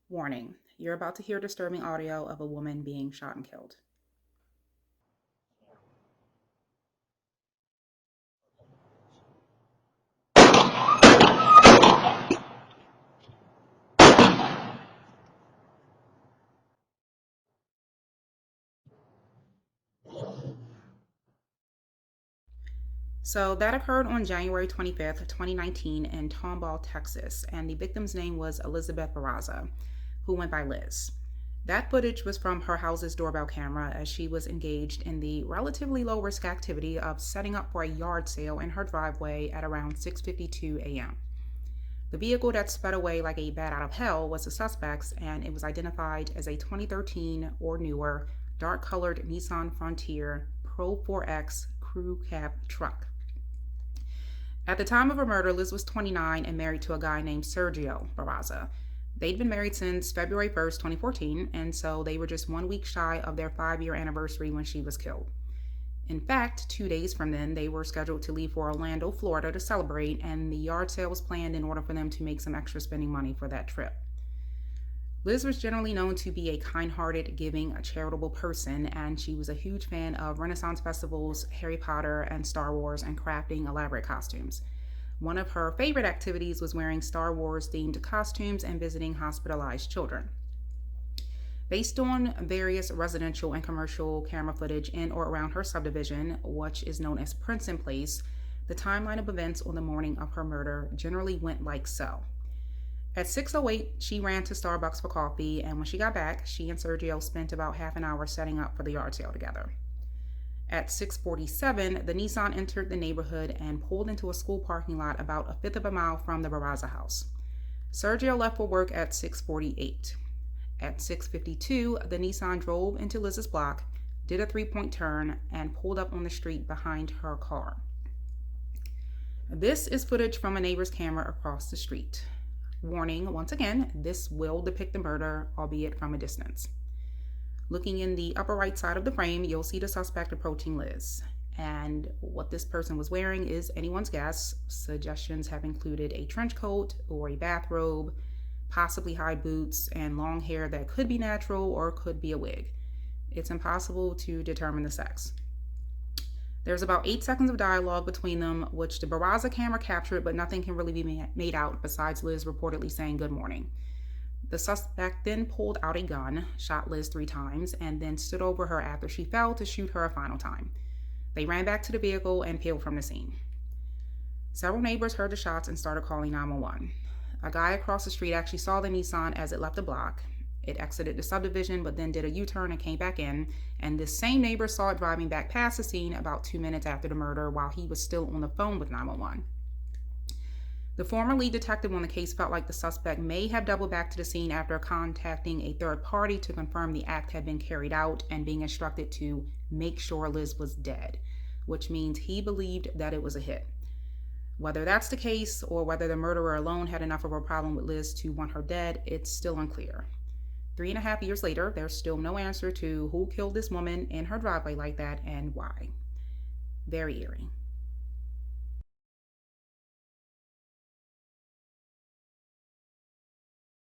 Warning, you're about to hear disturbing audio of a woman being shot and killed. So that occurred on January 25th, 2019 in Tomball, Texas, and the victim's name was Elizabeth Barraza, who went by Liz. That footage was from her house's doorbell camera as she was engaged in the relatively low risk activity of setting up for a yard sale in her driveway at around 6:52 a.m. The vehicle that sped away like a bat out of hell was the suspect's, and it was identified as a 2013 or newer dark colored Nissan Frontier Pro 4X crew cab truck. At the time of her murder, Liz was 29 and married to a guy named Sergio Barraza. They'd been married since February 1st, 2014, and so they were just 1 week shy of their 5-year anniversary when she was killed. In fact, 2 days from then, they were scheduled to leave for Orlando, Florida to celebrate, and the yard sale was planned in order for them to make some extra spending money for that trip. Liz was generally known to be a kind-hearted, giving, charitable person, and she was a huge fan of Renaissance festivals, Harry Potter, and Star Wars, and crafting elaborate costumes. One of her favorite activities was wearing Star Wars-themed costumes and visiting hospitalized children. Based on various residential and commercial camera footage in or around her subdivision, which is known as Princeton Place, the timeline of events on the morning of her murder generally went like so. At 6:08, she ran to Starbucks for coffee, and when she got back, she and Sergio spent about half an hour setting up for the yard sale together. At 6:47, the Nissan entered the neighborhood and pulled into a school parking lot about a fifth of a mile from the Barraza house. Sergio left for work at 6:48. At 6:52, the Nissan drove into Liz's block, did a three-point turn, and pulled up on the street behind her car. This is footage from a neighbor's camera across the street. Warning, once again, this will depict the murder, albeit from a distance. Looking in the upper right side of the frame, you'll see the suspect approaching Liz. And what this person was wearing is anyone's guess. Suggestions have included a trench coat or a bathrobe, possibly high boots, and long hair that could be natural or could be a wig. It's impossible to determine the sex. There's about 8 seconds of dialogue between them, which the Barraza camera captured, but nothing can really be made out besides Liz reportedly saying good morning. The suspect then pulled out a gun, shot Liz 3 times, and then stood over her after she fell to shoot her a final time. They ran back to the vehicle and peeled from the scene. Several neighbors heard the shots and started calling 911. A guy across the street actually saw the Nissan as it left the block. It exited the subdivision, but then did a U-turn and came back in, and this same neighbor saw it driving back past the scene about 2 minutes after the murder while he was still on the phone with 911. The former lead detective on the case felt like the suspect may have doubled back to the scene after contacting a third party to confirm the act had been carried out and being instructed to make sure Liz was dead, which means he believed that it was a hit. Whether that's the case or whether the murderer alone had enough of a problem with Liz to want her dead, it's still unclear. 3.5 years later, there's still no answer to who killed this woman in her driveway like that and why. Very eerie.